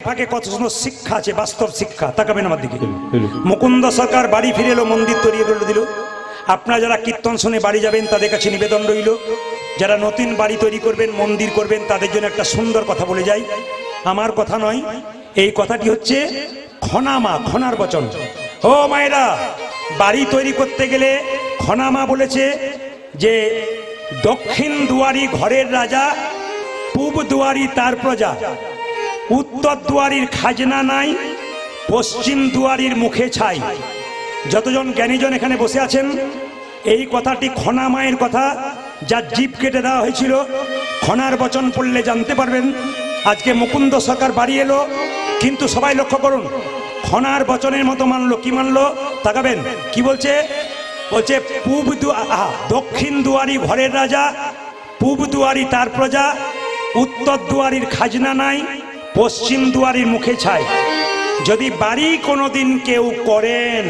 ফাঁকে কত সুন্দর শিক্ষা আছে, বাস্তব শিক্ষা। তাকাবেন আমার দিকে। মুকুন্দ সরকার বাড়ি ফিরে এলো, মন্দির তৈরি করে দিল। আপনারা যারা কীর্তন শুনে বাড়ি যাবেন তাদের কাছে নিবেদন রইল, যারা নতুন বাড়ি তৈরি করবেন, মন্দির করবেন, তাদের জন্য একটা সুন্দর কথা বলে যাই। আমার কথা নয়, এই কথাটি হচ্ছে খনামা, খনার বচন। ও মায়েরা, বাড়ি তৈরি করতে গেলে খনামা বলেছে যে দক্ষিণ দুয়ারি ঘরের রাজা, পূব দুয়ারি তার প্রজা, উত্তর দুয়ারির খাজনা নাই, পশ্চিম দুয়ারির মুখে ছাই। যতজন জ্ঞানীজন এখানে বসে আছেন, এই কথাটি খনামায়ের কথা, যার জিভ কেটে দেওয়া হয়েছিল। খনার বচন পড়লে জানতে পারবেন। আজকে মুকুন্দ সরকার বাড়ি এলো, কিন্তু সবাই লক্ষ্য করুন, খনার বচনের মতো মানলো। কি মানলো? তাকাবেন কি বলছে। বলছে দক্ষিণ দুয়ারি ঘরের রাজা, পূব দুয়ারি তার প্রজা, উত্তর দুয়ারির খাজনা নাই, পশ্চিম দুয়ারির মুখে ছাই। যদি বাড়ি কোনোদিন কেউ করেন,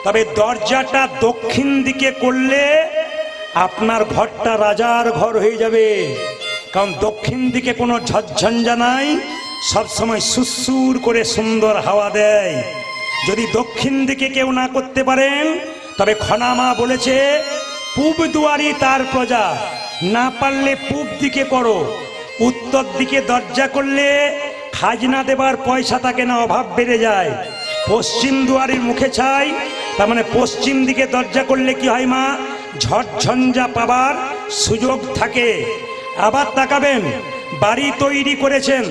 তবে দরজাটা দক্ষিণ দিকে করলে আপনার ঘরটা রাজার ঘর হয়ে যাবে। কারণ দক্ষিণ দিকে কোনো ঝঞ্ঝা নাই, সবসময় সুসুর করে সুন্দর হাওয়া দেয়। যদি দক্ষিণ দিকে কেউ না করতে পারেন, তবে খনামা বলেছে পূব দুয়ারি তার প্রজা, না পারলে পূব দিকে করো। উত্তর দিকে দরজা করলে খাজনা দেবার পয়সা থাকে না, অভাব বেড়ে যায়। পশ্চিম দুয়ারের মুখে ছাই, তার মানে পশ্চিম দিকে দরজা করলে কি হয় মা? ঝড়ঝঞ্ঝা পাবার সুযোগ থাকে। আবার তাকাবেন, বাড়ি তৈরি করেছেন,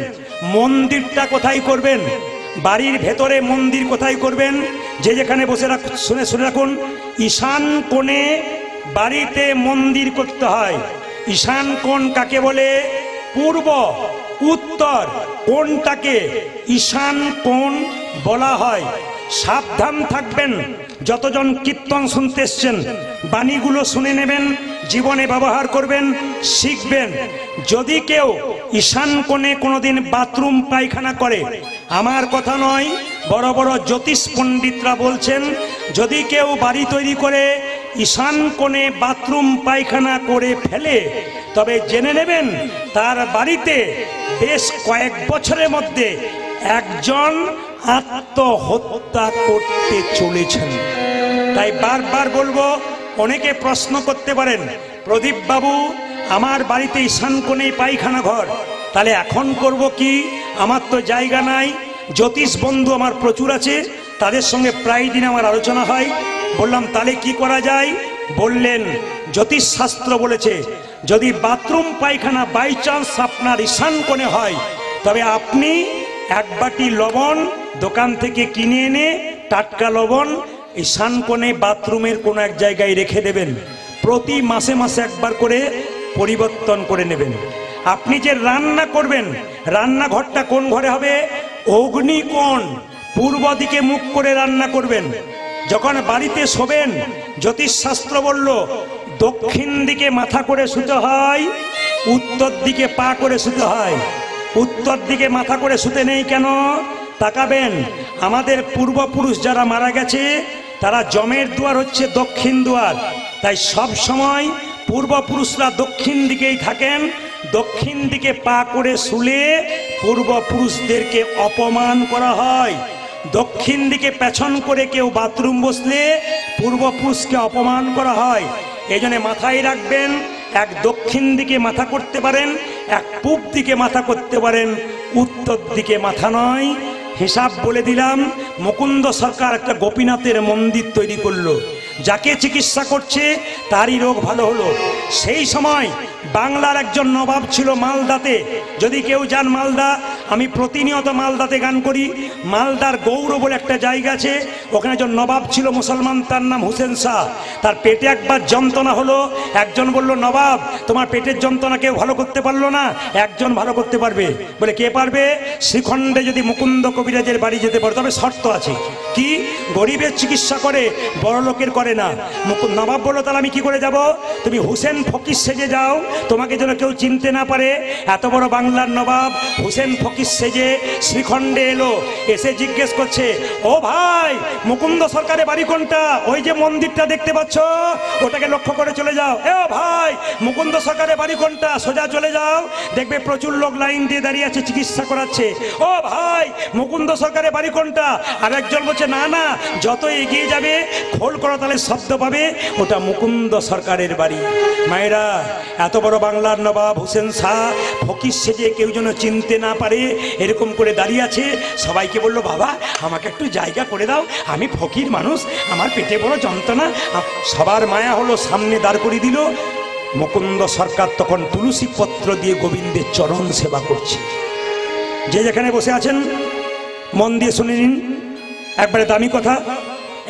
মন্দিরটা কোথায় করবেন? বাড়ির ভেতরে মন্দির কোথায় করবেন? যে যেখানে বসে শুনে রাখুন, ঈশান কোণে বাড়িতে মন্দির করতে হয়। ঈশান কোণ কাকে বলে? পূর্ব, উত্তর কোণটাকে ঈশান কোণ বলা হয়। সাবধান থাকবেন, যতজন কীর্তন শুনতে এসছেন, বাণীগুলো শুনে নেবেন, জীবনে ব্যবহার করবেন, শিখবেন। যদি কেউ ঈশান কোণে কোনোদিন বাথরুম পায়খানা করে, আমার কথা নয়, বড় বড় জ্যোতিষ পণ্ডিতরা বলছেন, যদি কেউ বাড়ি তৈরি করে ঈশান কোণে বাথরুম পায়খানা করে ফেলে, তবে জেনে নেবেন তার বাড়িতে বেশ কয়েক বছরের মধ্যে একজন আত্মহত্যা করতে চলেছেন। তাই বারবার বলবো, অনেকে প্রশ্ন করতে পারেন, প্রদীপ বাবু আমার বাড়িতে ঈশান কোণে পায়খানা ঘর, তাহলে এখন করব কি? আমার তো জায়গা নাই। জ্যোতিষ বন্ধু আমার প্রচুর আছে, তাদের সঙ্গে প্রায় দিন আমার আলোচনা হয়। বললাম তাহলে কি করা যায়? বললেন জ্যোতিষ শাস্ত্র বলেছে, যদি বাথরুম পায়খানা বাই চান্স আপনার ঈশান কোণে হয়, তবে আপনি এক বাটি লবণ দোকান থেকে কিনে এনে, টাটকা লবণ, ঈশান কোণে বাথরুমের কোনো এক জায়গায় রেখে দেবেন। প্রতি মাসে মাসে একবার করে পরিবর্তন করে নেবেন। আপনি যে রান্না করবেন, রান্নাঘরটা কোন ঘরে হবে? অগ্নিকোণ, পূর্ব দিকে মুখ করে রান্না করবেন। যখন বাড়িতে শোবেন, জ্যোতিষশাস্ত্র বলল দক্ষিণ দিকে মাথা করে শুতে হয়, উত্তর দিকে পা করে শুতে হয়। উত্তর দিকে মাথা করে শুতে নেই কেন? তাকাবেন, আমাদের পূর্বপুরুষ যারা মারা গেছে, তারা জমের দুয়ার হচ্ছে দক্ষিণ দুয়ার। তাই সব সময় পূর্বপুরুষরা দক্ষিণ দিকেই থাকেন। দক্ষিণ দিকে পা করে শুলে পূর্বপুরুষদেরকে অপমান করা হয়। দক্ষিণ দিকে পেছন করে কেউ বাথরুম বসলে পূর্বপুরুষকে অপমান করা হয়। এই জন্য মাথায় রাখবেন, এক দক্ষিণ দিকে মাথা করতে পারেন, এক পূব দিকে মাথা করতে পারেন, উত্তর দিকে মাথা নয়। হিসাব বলে দিলাম, মুকুন্দ সরকার একটা গোপীনাথের মন্দির তৈরি করলো। যাকে চিকিৎসা করছে তারই রোগ ভালো হলো। সেই সময় বাংলার একজন নবাব ছিল মালদাতে। যদি কেউ যান মালদা, আমি প্রতিনিয়ত মালদাতে গান করি। মালদার গৌর বলে একটা জায়গা আছে, ওখানে একজন নবাব ছিল মুসলমান, তার নাম হুসেন শাহ। তার পেটে একবার যন্ত্রণা হলো। একজন বলল, নবাব তোমার পেটের যন্ত্রণা কেউ ভালো করতে পারলো না, একজন ভালো করতে পারবে। বলে কে পারবে? শ্রীখণ্ডে যদি মুকুন্দ কবিরাজের বাড়ি যেতে পারো, তবে শর্ত আছে। কি? গরিবের চিকিৎসা করে, বড় লোকের করে না। নবাব বললো, তাহলে আমি কি করে যাব? তুমি হুসেন ফকির সেজে যাও, তোমাকে যেন কেউ চিনতে না পারে। এত বড় বাংলার নবাব হুসেন ফকির ফকির সেজে শ্রীখণ্ডে এলো, এসে জিজ্ঞেস করছে, ও ভাই মুকুন্দ সরকারের বাড়ি কোনটা? ওই যে মন্দিরটা দেখতে পাচ্ছ, ওটাকে লক্ষ্য করে চলে যাও। এ ভাই মুকুন্দ সরকারের বাড়ি কোনটা? সোজা চলে যাও, দেখবে প্রচুর লোক লাইন দিয়ে দাঁড়িয়ে আছে, চিকিৎসা করাচ্ছে। ও ভাই মুকুন্দ সরকারের বাড়ি কোনটা? আর একজন বলছে, না না, যত এগিয়ে যাবে খোল করতালের শব্দ পাবে, ওটা মুকুন্দ সরকারের বাড়ি। মায়েরা, এত বড় বাংলার নবাব হোসেন শাহ ফকির সেজে কেউ যেন চিনতে না পারে এরকম করে দাঁড়িয়ে আছে। সবাইকে বলল, বাবা আমাকে একটু জায়গা করে দাও, আমি ফকির মানুষ, আমার পেটে বড় যন্ত্রণা। সবার মায়া হলো, সামনে দাঁড় করে দিল। মুকুন্দ সরকার তখন তুলসী পত্র দিয়ে গোবিন্দের চরণ সেবা করছে। যে যেখানে বসে আছেন মন দিয়ে শুনে নিন, একবারে দামি কথা।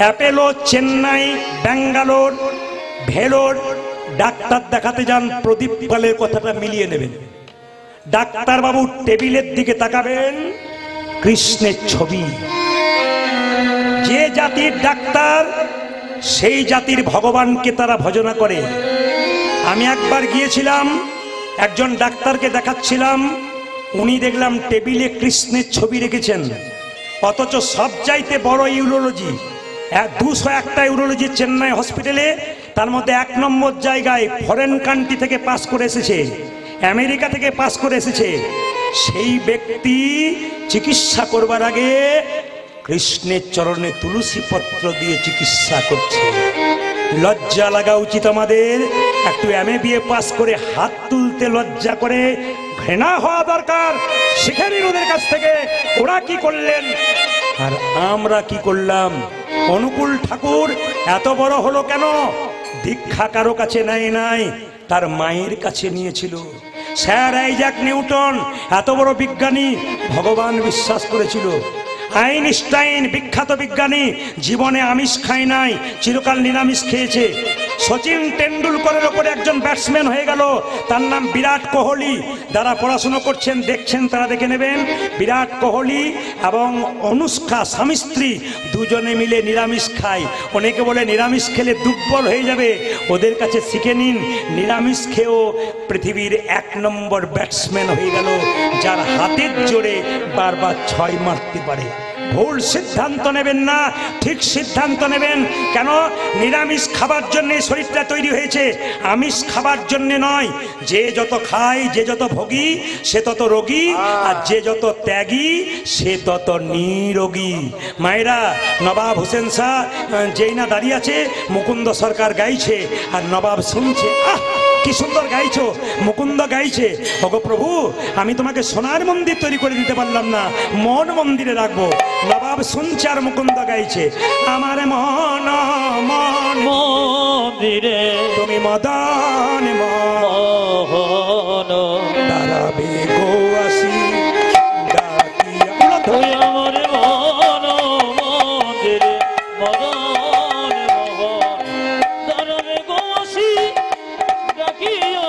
অ্যাপেলো, চেন্নাই, ব্যাঙ্গালোর, ভেলোর ডাক্তার দেখাতে যান, প্রদীপ পালের কথাটা মিলিয়ে নেবেন। ডাক্তারবাবু টেবিলের দিকে তাকাবেন, কৃষ্ণের ছবি। যে জাতির ডাক্তার সেই জাতির ভগবানকে তারা ভজনা করে। আমি একবার গিয়েছিলাম, একজন ডাক্তারকে দেখাচ্ছিলাম, উনি দেখলাম টেবিলে কৃষ্ণের ছবি রেখেছেন, অথচ সব চাইতে বড় ইউরোলজি 201টা ইউরোলজি চেন্নাই হসপিটালে, তার মধ্যে 1 নম্বর জায়গায় ফরেন কান্ট্রি থেকে পাস করে এসেছে, আমেরিকা থেকে পাস করে এসেছে। সেই ব্যক্তি চিকিৎসা করবার আগে কৃষ্ণের চরণে তুলসী পত্র দিয়ে চিকিৎসা করছে। লজ্জা লাগা উচিত আমাদের। একটু MA পাস করে হাত তুলতে লজ্জা করে, ঘৃণা হওয়া দরকার। শিখে নিন ওদের কাছ থেকে, ওরা কি করলেন আর আমরা কি করলাম। অনুকূল ঠাকুর এত বড় হলো কেন? দীক্ষা কারো কাছে নাই, তার মায়ের কাছে নিয়েছিল। স্যার আইজাক নিউটন এত বড় বিজ্ঞানী, ভগবান বিশ্বাস করেছিল। আইনস্টাইন বিখ্যাত বিজ্ঞানী, জীবনে আমিষ খায় নাই, চিরকাল নিরামিষ খেয়েছে। সচিন টেন্ডুলকরের ওপরে একজন ব্যাটসম্যান হয়ে গেল, তার নাম বিরাট কোহলি। যারা পড়াশুনো করছেন দেখছেন তারা দেখে নেবেন, বিরাট কোহলি এবং অনুষ্কা স্বামী স্ত্রী দুজনে মিলে নিরামিষ খায়। অনেকে বলে নিরামিষ খেলে দুর্বল হয়ে যাবে, ওদের কাছে শিখে নিন, নিরামিষ খেয়েও পৃথিবীর 1 নম্বর ব্যাটসম্যান হয়ে গেল, যার হাতের জোরে বারবার 6 মারতে পারে। ভুল সিদ্ধান্ত নেবেন না, ঠিক সিদ্ধান্ত নেবেন। কেন? নিরামিষ খাবার জন্য শরীরটা তৈরি হয়েছে, আমিষ খাবার জন্য নয়। যে যত খায়, যে যত ভোগী সে তত রোগী, আর যে যত ত্যাগী সে তত নিরোগী। মায়েরা, নবাব হোসেন শাহ যেই না দাঁড়িয়ে আছে, মুকুন্দ সরকার গাইছে আর নবাব শুনছে। কি সুন্দর গাইছো, মুকুন্দ গাইছে। ওগো প্রভু, আমি তোমাকে সোনার মন্দির তৈরি করে দিতে পারলাম না, মন মন্দিরে রাখবো। নবাব শুনছে আর মুকুন্দ গাইছে, আমার মন মন্দিরে তুমি মদন মোহন দাঁড়াবে গো আসি ডাকিয়া। আমার মন মন্দিরে মদন মোহন দাঁড়াবে গো আসি ডাকিয়া।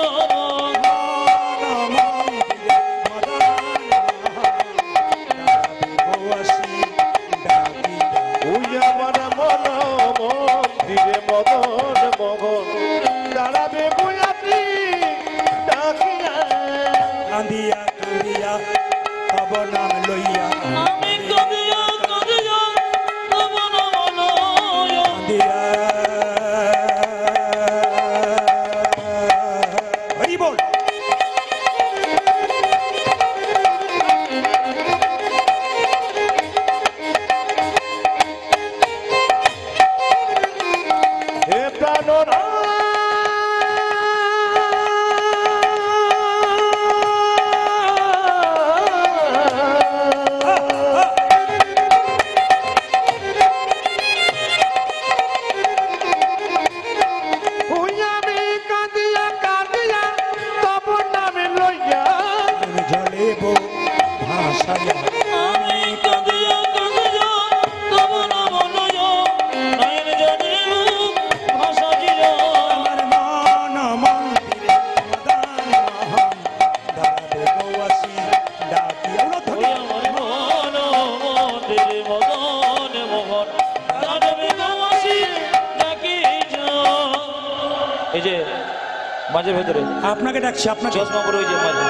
মাঝে ভেতরে আপনাকে ডাকছি, আপনাকে চশমা পরে ওই যে মাঝে।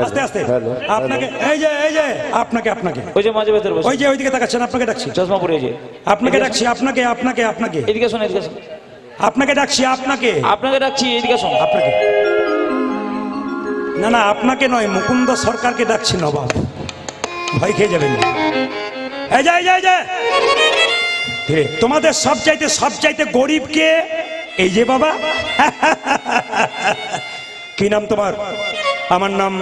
আস্তে আস্তে আপনাকে এই যে আপনাকে ওই যে মাঝে ভেতর বসে ওই যে ওইদিকে তাকাচ্ছেন, আপনাকে ডাকছি। চশমা পরে যে আপনাকে ডাকছি, আপনাকে এদিকে শোন, এদিকে শোন, আপনাকে ডাকছি, আপনাকে ডাকছি, এদিকে শোন। আপনাকে না আপনাকে নয়, মুকুন্দ সরকারকে ডাকছি নবাব, ভয় খেয়ে যাবেন। এই যে তোমাদের সবচাইতে গরিব কে? এই যে বাবা। কি নাম তোমার? আমার নাম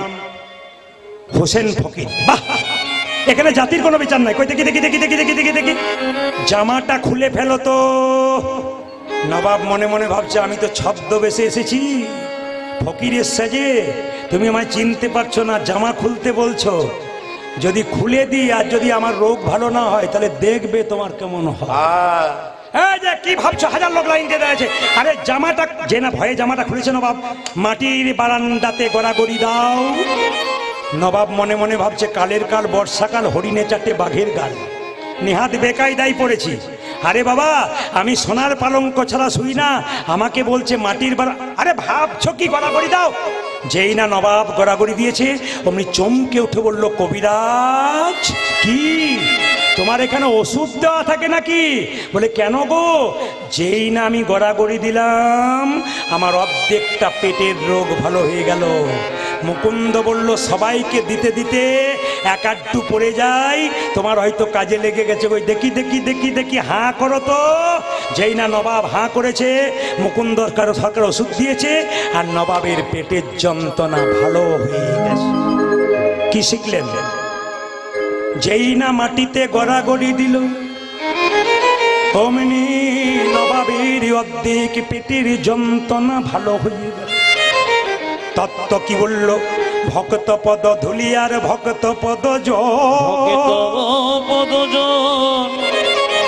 হোসেন ফকির। বাহ, এখানে জাতির কোনো বিচার নাই। কই দেখি জামাটা খুলে ফেলো তো। নবাব মনে মনে ভাবছে আমি তো ছদ্মবেশে এসেছি, ফকিরের সাজে, তুমি আমায় চিনতে পারছো না, জামা খুলতে বলছো। যদি খুলে দিই আর যদি আমার রোগ ভালো না হয় তাহলে দেখবে তোমার কেমন হয়। এই যে কি ভাবছো, হাজার লোক লাইন দিয়ে আছে। আরে জামাটা যে না ভয়ে জামাটা খুলেছে নবাব, মাটির বারান্দাতে গড়াগড়ি দাও। নবাব মনে মনে ভাবছে কালের কাল বর্ষাকাল, হরিণে চারটে বাঘের গাল, নেহাত বেকায়দায় পড়েছি। আরে বাবা, আমি সোনার পালঙ্ক ছাড়া শুই না, আমাকে বলছে মাটির বারা। আরে ভাবছো কি গড়াগড়ি দাও। যেই না নবাব গড়াগড়ি দিয়েছে অমনি চমকে উঠে বলল, কবিরাজ কি তোমার এখানে ওষুধ দেওয়া থাকে নাকি? বলে কেন গো? যেই না আমি গড়াগড়ি দিলাম আমার অর্ধেকটা পেটের রোগ ভালো হয়ে গেল। মুকুন্দ বলল, সবাইকে দিতে দিতে এক আধটু পড়ে যায়, তোমার হয়তো কাজে লেগে গেছে। ওই দেখি হাঁ করো তো। যেই না নবাব হাঁ করেছে, মুকুন্দ সরকার ওষুধ দিয়েছে আর নবাবের পেটের যন্ত্রণা ভালো হয়ে গেছে। কি শিখলেন? যেই না মাটিতে গড়াগড়ি দিল অমনি নবাবের অর্ধেক পেটের যন্ত্রণা ভালো হয়ে গেল। তত্ত্ব কি বলল? ভক্ত পদ ধুলিয়ার ভক্ত পদ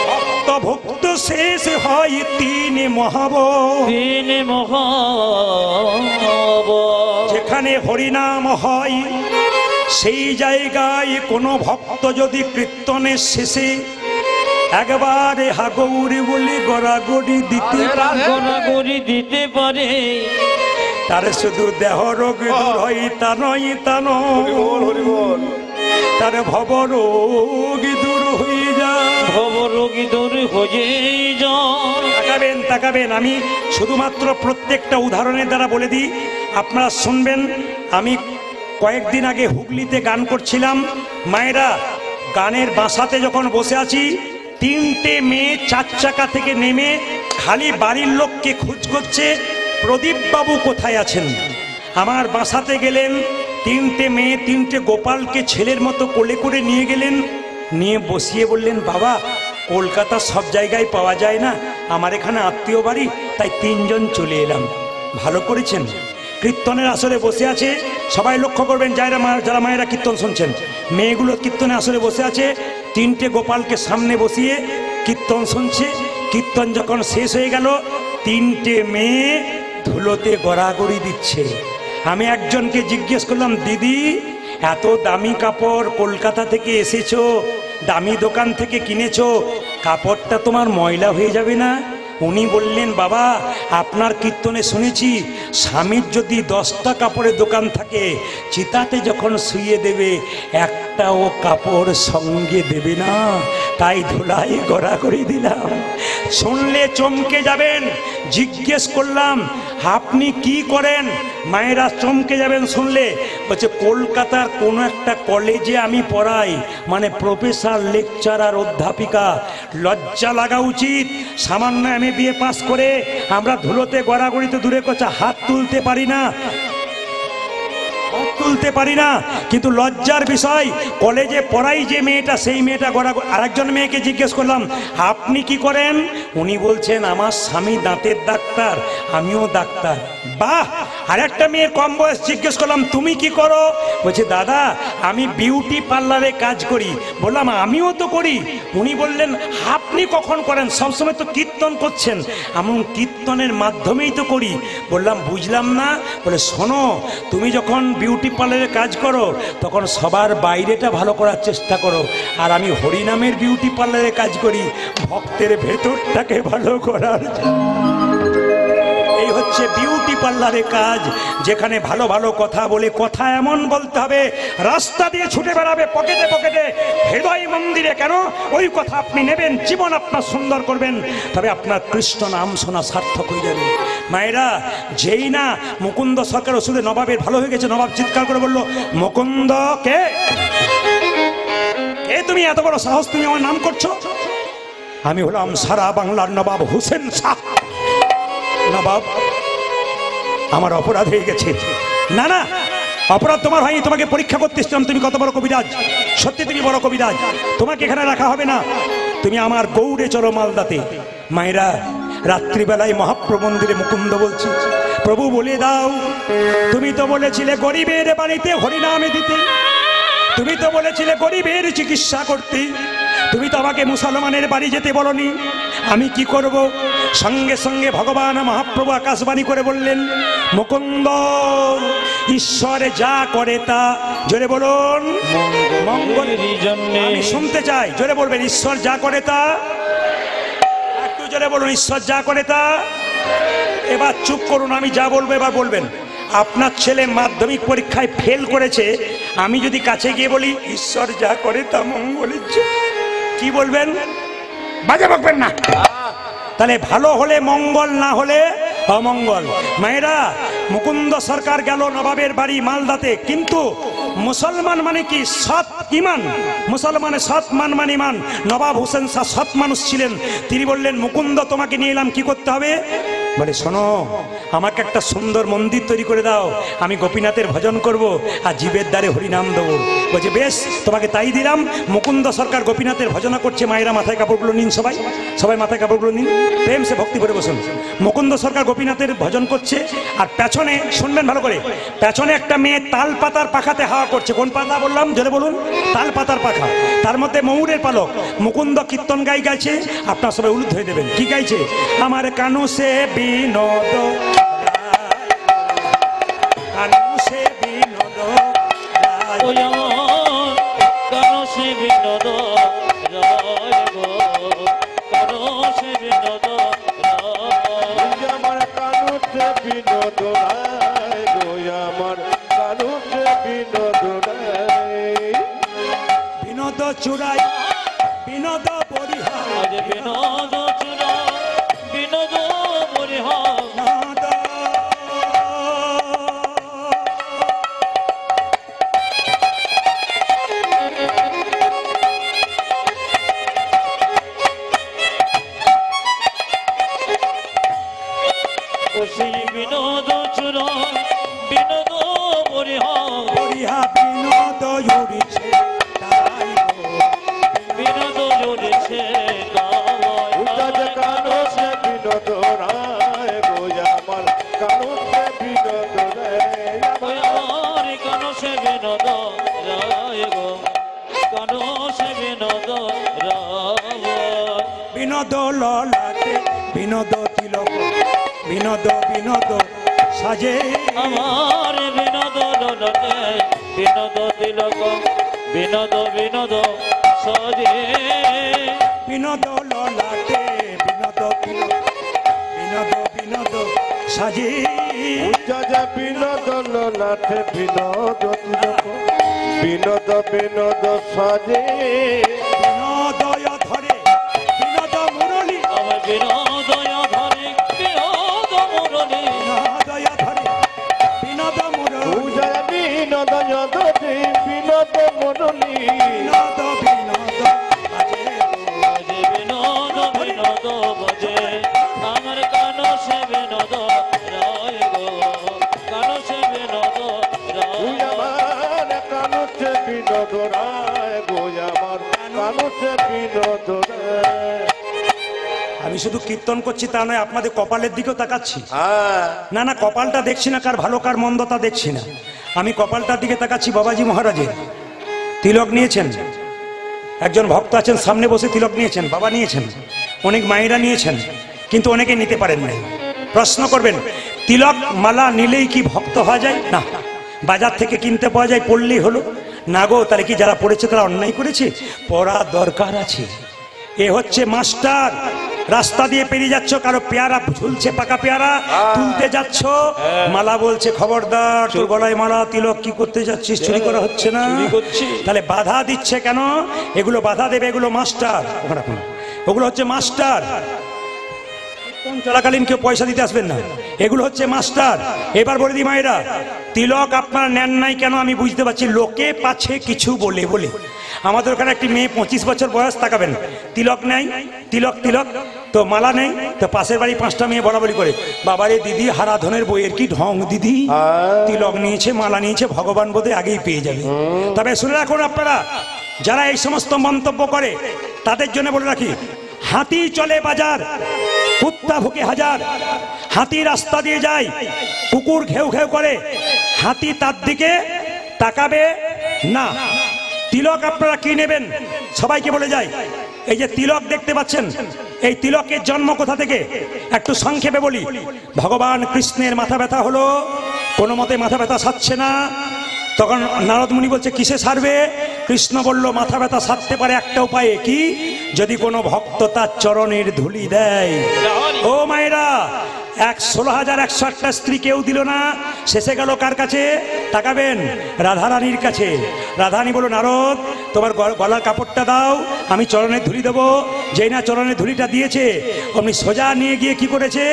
ভক্ত ভক্ত শেষ হয় তিন মহাব। যেখানে হরিনাম হয় সেই জায়গায় কোনো ভক্ত যদি কীর্তনের শেষে একবারে হাগৌরি বলে গড়াগড়ি দিতে পারে, তার শুধু দেহ রোগ দূর হয় তা নয়, তার ভব রোগ দূর হয়ে যায়। তাকাবেন আমি শুধুমাত্র প্রত্যেকটা উদাহরণের দ্বারা বলে দিই, আপনারা শুনবেন। আমি কয়েকদিন আগে হুগলিতে গান করছিলাম, মায়েরা গানের বাসাতে যখন বসে আছি, তিনটে মেয়ে 4 চাকা থেকে নেমে খালি বাড়ির লোককে খোঁজ করছে, প্রদীপ বাবু কোথায় আছেন। আমার বাসাতে গেলেন, তিনটে মেয়ে 3টে গোপালকে ছেলের মতো কোলে করে নিয়ে গেলেন, নিয়ে বসিয়ে বললেন, বাবা কলকাতা সব জায়গায় পাওয়া যায় না, আমার এখানে আত্মীয় বাড়ি, তাই 3 জন চলে এলাম। ভালো করেছেন। কীর্তনের আসরে বসে আছে, সবাই লক্ষ্য করবেন যারা মায়েরা কীর্তন শুনছেন, মেয়েগুলো কীর্তনের আসরে বসে আছে, 3টে গোপালকে সামনে বসিয়ে কীর্তন শুনছে। কীর্তন যখন শেষ হয়ে গেল, 3টে মেয়ে ধুলোতে গড়াগড়ি দিচ্ছে। আমি একজনকে জিজ্ঞেস করলাম, দিদি এত দামি কাপড় কলকাতা থেকে এসেছো, দামি দোকান থেকে কিনেছো, কাপড়টা তোমার ময়লা হয়ে যাবে না? উনি বললেন, বাবা আপনার কীর্তনে শুনেছি স্বামীর যদি 10টা কাপড়ের দোকান থাকে, চিতাতে যখন শুয়ে দেবে একটাও কাপড় সঙ্গে দেবে না, তাই ধুলাই গড়াগড়ি দিলাম। শুনলে চমকে যাবেন। জিজ্ঞেস করলাম, আপনি কি করেন? মায়েরা চমকে যাবেন শুনলে। বলছে, কলকাতার কোনো একটা কলেজে আমি পড়াই, মানে প্রফেসর, লেকচারার, অধ্যাপিকা। লজ্জা লাগা উচিত। সামান্য MA পাস করে আমরা ধুলোতে গড়াগড়ি তো দূরে কথা, হাত তুলতে পারি না, কিন্তু লজ্জার বিষয়। কলেজে পড়াই যে মেয়েটা, সেই মেয়েটা গড়াগড়ি। আরেকজন মেয়েকে জিজ্ঞেস করলাম, আপনি কি করেন? উনি বলছেন, আমার স্বামী দাঁতের ডাক্তার, আমিও ডাক্তার। বাহ! আরেকটা মেয়ের কম বয়স জিজ্ঞেস করলাম, তুমি কি করো? বলছে, দাদা আমি বিউটি পার্লারে কাজ করি। বললাম, আমিও তো করি। উনি বললেন, আপনি কখন করেন? সবসময় তো কীর্তন করছেন। আমি কীর্তনের মাধ্যমেই তো করি। বললাম, বুঝলাম না। বলে, শোনো, তুমি যখন বিউটি পার্লারে কাজ করো তখন সবার বাইরেটা ভালো করার চেষ্টা করো, আর আমি হরিনামের বিউটি পার্লারে কাজ করি ভক্তের ভেতরটাকে ভালো করার। এই হচ্ছে হচ্ছে বিউটি পার্লারের কাজ, যেখানে ভালো ভালো কথা বলে, কথা এমন বলতে হবে রাস্তা দিয়ে ছুটে বেড়াবে পকেটে পকেটে, হৃদয় মন্দিরে কেন ওই কথা আপনি নেবেন, জীবন আপনার সুন্দর করবেন, তবে আপনার কৃষ্ণ নাম শোনা সার্থক হয়ে যাবে। মায়েরা, যেই না মুকুন্দ সরকার ওষুধে নবাবের ভালো হয়ে গেছে, নবাব চিৎকার করে বলল, মুকুন্দ কে? কে তুমি? এত বড় সাহস, তুমি আমার নাম করছো? আমি হলাম সারা বাংলার নবাব হোসেন শাহ। নবাব, আমার অপরাধ হয়ে গেছে। না না, অপরাধ তোমার হয়নি, তোমাকে পরীক্ষা করতে এসেছিলাম তুমি কত বড় কবিরাজ। সত্যি তুমি বড় কবিরাজ, তোমাকে এখানে রাখা হবে না, তুমি আমার গৌড়ে চলো মালদাতে। মায়েরা, রাত্রিবেলায় মহাপ্রভু মন্দিরে মুকুন্দ বলছি, প্রভু বলে দাও, তুমি তো বলেছিলে গরিবের বাড়িতে হরিনামে দিতে, তুমি তো বলেছিলে গরিবের চিকিৎসা করতে, তুমি তো আমাকে মুসলমানের বাড়ি যেতে বলনি, আমি কি করব? সঙ্গে সঙ্গে ভগবান মহাপ্রভু আকাশবাণী করে বললেন, মুকুন্দ, ঈশ্বরে যা করে তা, জোরে বলুন, মঙ্গলেরই জন্য। আমি শুনতে চাই, জোরে বলবেন, ঈশ্বর যা করে তা, একটু জোরে বলুন, ঈশ্বর যা করে তা। এবার চুপ করুন, আমি যা বলবো এবার বলবেন। আপনার ছেলে মাধ্যমিক পরীক্ষায় ফেল করেছে, আমি যদি কাছে গিয়ে বলি ঈশ্বর যা করে তা মঙ্গলের জন্য, কি বলবেন? বাজে বকবেন না। তাহলে ভালো হলে মঙ্গল, না হলে অমঙ্গল। মায়েরা, মুকুন্দ সরকার গেল নবাবের বাড়ি মালদাতে, কিন্তু মুসলমান মানে কি? সৎ ইমান। মুসলমানের সৎ মান মানে ইমান। নবাব হোসেন শাহ সৎ মানুষ ছিলেন। তিনি বললেন, মুকুন্দ, তোমাকে নিয়ে এলাম, কি করতে হবে? বলে, শোনো, আমাকে একটা সুন্দর মন্দির তৈরি করে দাও, আমি গোপীনাথের ভজন করব আর জীবের দ্বারে হরিনাম দেবো। বলছে, বেশ, তোমাকে তাই দিলাম। মুকুন্দ সরকার গোপীনাথের ভজনা করছে। মায়েরা, মাথায় কাপড়গুলো নিন, সবাই সবাই মাথায় কাপড়গুলো নিন, প্রেম সে ভক্তি করে বসুন। মুকুন্দ সরকার গোপীনাথের ভজন করছে, আর পেছনে শুনবেন ভালো করে, পেছনে একটা মেয়ে তাল পাতার পাখাতে হাওয়া করছে। কোন পাতা বললাম, জোরে বলুন? তাল পাতার পাখা, তার মধ্যে ময়ূরের পালক। মুকুন্দ কীর্তন গাইছে, আপনার সবাই উলুদ হয়ে দেবেন। কি গাইছে? আমার কানু সে বিনোদ, কানু সে বিনোদ, কানো সে বিনোদ রায় গো, কানো সে বিনোদ রায়, আমার কানু সে বিনোদ রায় গো, আমার কানু সে বিনোদ রায়। বিনোদ চূড়াই, বিনোদ পরিহার, আজ বিনোদ চূড়া, বিনোদ পরিহার, বিনোদ। ও সেই বিনোদ চূড়া, বিনোদ পরিহার, পরিহার বিনোদ উড়িছে তাই গো, বিনোদ জুড়েছে গাওয়ায়। উদাজ কানু সে বিনোদ রায় গো, আমার কানু সে বিনোদ রায়। আমার কানো সে বিনোদ রায় গো, কানো সে বিনোদ রায়। বিনোদ ললাটে বিনোদ তিলক, বিনোদ বিনোদ সাজে, আমার বিনোদ ললাটে বিনোদ তিলক, বিনোদ বিনোদ সজে। বিনোদ ললাটে বিনোদ তিলক, বিনোদ বিনোদ সাজে। উদাজ বিনোদ ললাটে বিনোদ তিলক, বিনোদ বিনোদ সাজে। বিনোদয় ধরে বিনোদ মুরলী, আমার বিনোদয় ধরে বিনোদ মুরলী, বিনোদয় ধরে বিনোদ মুরলী, উদাজ বিনোদ ধরে বিনোদ মুরলী। বিনোদ বিনোদ বাজে গো। বাজে বিনোদ বিনোদ বাজে। আমার কানো সে বিনোদ রায় গো, কানো সে বিনোদ তুই রায়। আমার কানু সে বিনোদ রায় গো, আমার কানু সে বিনোদ রায়। আমি শুধু কীর্তন করছি তা নয়, আপনাদের কপালের দিকেও তাকাচ্ছি। হ্যাঁ, না না, কপালটা দেখছি না, কার ভালো কার মন্দ তা দেখছি না, আমি কপালটার দিকে তাকাচ্ছি। বাবাজি মহারাজের তিলক নিয়েছেন, একজন ভক্ত আছেন সামনে বসে তিলক নিয়েছেন, বাবা নিয়েছেন, অনেক মায়েরা নিয়েছেন, কিন্তু অনেকে নিতে পারেন নাই। প্রশ্ন করবেন, তিলক মালা নিলেই কি ভক্ত হওয়া যায়? না, বাজার থেকে কিনতে পাওয়া যায়, পড়লেই হলো না গো। তাহলে কি যারা পড়েছে তারা অন্যায় করেছে? পড়া দরকার আছে। এ হচ্ছে মাস্টার, রাস্তা দিয়ে পেরিয়ে যাচ্ছ, কারো পেয়ারা ঝুলছে, পাকা পেয়ারা তুলতে যাচ্ছ, মালা বলছে খবরদার তোর গলায় মালা, তিলক কি করতে যাচ্ছিস, চুরি করা হচ্ছে না? চুরি করছি। তাহলে বাধা দিচ্ছে কেন? এগুলো বাধা দেবে, এগুলো মাস্টার, ওগুলো হচ্ছে মাস্টার। চলাকালীন কেউ পয়সা দিতে আসবেন না, এগুলো হচ্ছে মাস্টার। এবার বলে দি মায়েরা, তিলক আপনারা নেন নাই কেন আমি বুঝতে পারছি, লোকে পাচ্ছে কিছু বলে বলে। আমাদের ওখানে একটি মেয়ে 25 বছর বয়স, তাকাবেন, তিলক নেই, তিলক তিলক তো মালা নেই, তো পাশের বাড়ি 5টা মেয়ে বরাবরি করে, বাবারে দিদি হারাধনের বইয়ের কি ঢং দিদি, তিলক নিয়েছে মালা নিয়েছে, ভগবান বোধে আগেই পেয়ে যাবে। তবে শুনে রাখুন আপনারা, যারা এই সমস্ত মন্তব্য করে তাদের জন্য বলে রাখি, হাতি চলে বাজার, কুত্তা ভুকে হাজার। হাতি রাস্তা দিয়ে যায়, কুকুর ঘেউ ঘেউ করে, হাতি তার দিকে তাকাবে না। তিলক আপনারা কি নেবেন সবাইকে বলে যায়, এই যে তিলক দেখতে পাচ্ছেন, এই তিলকের জন্ম কোথা থেকে একটু সংক্ষেপে বলি। ভগবান কৃষ্ণের মাথা ব্যথা হলো, কোনো মতে মাথা ব্যথা সারছে না, তখন নারদ মুনি বলছে কিসে সারবে? কৃষ্ণ বলল মাথা ব্যথা সারতে পারে একটা উপায়ে, কি? যদি কোনো ভক্ত তার চরণের ধুলি দেয়। ও মায়েরা, 16,108টা স্ত্রী কেউ দিল না, শেষে গেল কার কাছে? তাকাবেন, রাধারানীর কাছে। রাধারানী বলল নারদ তোমার গলার কাপড়টা দাও, আমি চরণের ধুলি দেবো। যেই না চরণের ধুলিটা দিয়েছে, অমনি সোজা নিয়ে গিয়ে কি করেছে?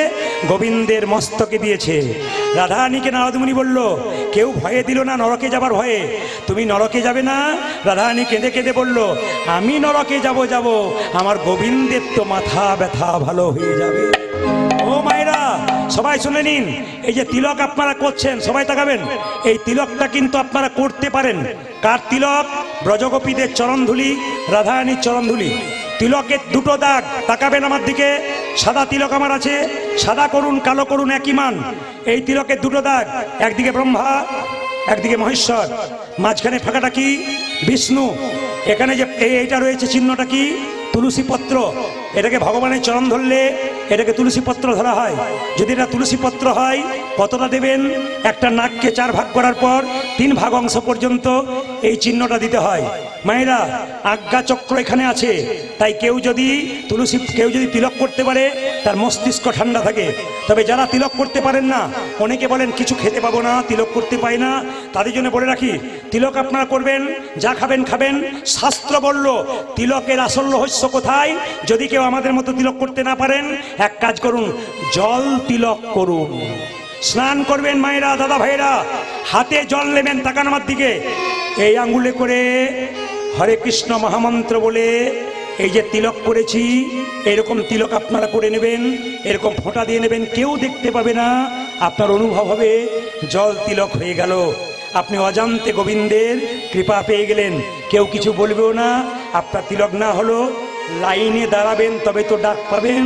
গোবিন্দের মস্তকে দিয়েছে। রাধারানীকে নারদমুনি বলল কেউ ভয়ে দিল না নরকে যাবার ভয়ে, তুমি নরকে যাবে না? রাধারানী কেঁদে কেঁদে বলল আমি নরকে যাব, আমার গোবিন্দের তো মাথা ব্যথা ভালো হয়ে যাবে। ও মায়েরা, সবাই শুনে নিন, এই যে তিলক আপনারা করছেন, সবাই তাকাবেন, এই তিলকটা কিন্তু আপনারা করতে পারেন। কার তিলক? ব্রজগোপীদের চরণধুলি, রাধারানীর চরণধুলি। তিলকের দুটো দাগ, তাকাবেন আমার দিকে, সাদা তিলক আমার আছে, সাদা করুন কালো করুন একই মান। এই তিলকের দুটো দাগ, একদিকে ব্রহ্মা একদিকে মহেশ্বর, মাঝখানে ফাঁকাটা কি? বিষ্ণু। এখানে যে এইটা রয়েছে চিহ্নটা কি? তুলসী পত্র। এটাকে ভগবানের চরণ ধরলে এটাকে তুলসী পত্র ধরা হয়। যদি এটা তুলসী পত্র হয় কতটা দেবেন? একটা নাককে 4 ভাগ করার পর 3 ভাগ অংশ পর্যন্ত এই চিহ্নটা দিতে হয়। মায়েরা, আজ্ঞা চক্র এখানে আছে, তাই কেউ যদি তিলক করতে পারে তার মস্তিষ্ক ঠান্ডা থাকে। তবে যারা তিলক করতে পারেন না, অনেকে বলেন কিছু খেতে পাবো না, তিলক করতে পাই না, তাদের জন্য বলে রাখি তিলক আপনারা করবেন, যা খাবেন খাবেন। শাস্ত্র বলল তিলকের আসল রহস্য কোথায়? যদি কেউ আমাদের মতো তিলক করতে না পারেন, এক কাজ করুন, জল তিলক করুন। স্নান করবেন মায়েরা, দাদা ভাইরা, হাতে জল নেবেন, তাকান আমার দিকে, এই আঙ্গুলে করে হরে কৃষ্ণ মহামন্ত্র বলে এই যে তিলক করেছি, এরকম তিলক আপনারা করে নেবেন, এরকম ফোঁটা দিয়ে নেবেন, কেউ দেখতে পাবে না, আপনার অনুভব হবে জল তিলক হয়ে গেল। আপনি অজান্তে গোবিন্দের কৃপা পেয়ে গেলেন, কেউ কিছু বলবেও না। আপনার তিলক না হলো লাইনে দাঁড়াবেন, তবে তো ডাক পাবেন।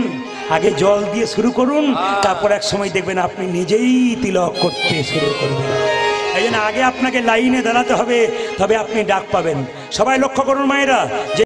আগে জল দিয়ে শুরু করুন, তারপর এক সময় দেখবেন আপনি নিজেই তিলক করতে শুরু করবেন। এই জন্য আগে আপনাকে লাইনে দাঁড়াতে হবে, তবে আপনি ডাক পাবেন। সবাই লক্ষ্য করুন মায়েরা, যে